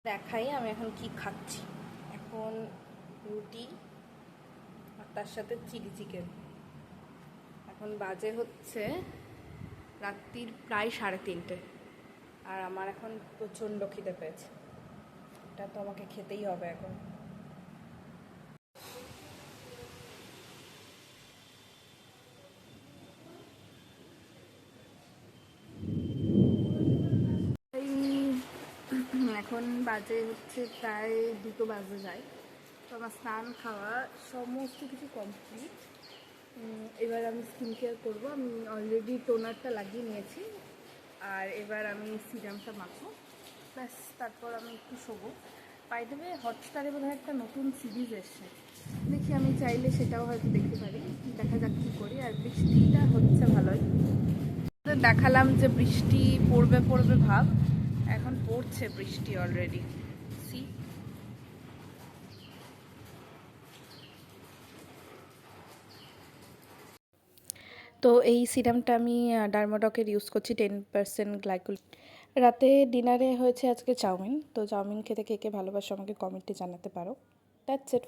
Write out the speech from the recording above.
দেখাই আমি এখন কি খাচ্ছি। এখন রুটি আর তার সাথে চিলি চিকেন। এখন বাজে হচ্ছে রাত্রির প্রায় 3:30, আর আমার এখন প্রচণ্ড খিদে পেয়েছে। এটা তো আমাকে খেতেই হবে এখন। এখন বাজে হচ্ছে প্রায় 2 বাজে যায়। তো আমার স্নান খাওয়া সমস্ত কিছু কমপ্লিট। এবার আমি স্কিন কেয়ার করবো। আমি অলরেডি টোনারটা লাগিয়ে নিয়েছি, আর এবার আমি সিরামটা মাখবো, ব্যাস। তারপর আমি একটু শোবো। বাই দ্য ওয়ে, হটস্টারে বোধহয় একটা নতুন সিরিজ এসছে, দেখি আমি চাইলে সেটাও হয়তো দেখতে পারি। দেখা যাক কী করি। আর বৃষ্টিটা হচ্ছে ভালোই। দেখালাম যে বৃষ্টি পড়বে পড়বে ভাব, এখন পড়ছে বৃষ্টি অলরেডি। সি তো এই সিরামটা আমি ডার্মাডকের ইউজ করছি, 10% গ্লাইকোল। রাতে ডিনারে হয়েছে আজকে চাউমিন। তো চাউমিন খেতে কে কে ভালোবাসো আমাকে কমেন্টে জানাতে পারো। That's it.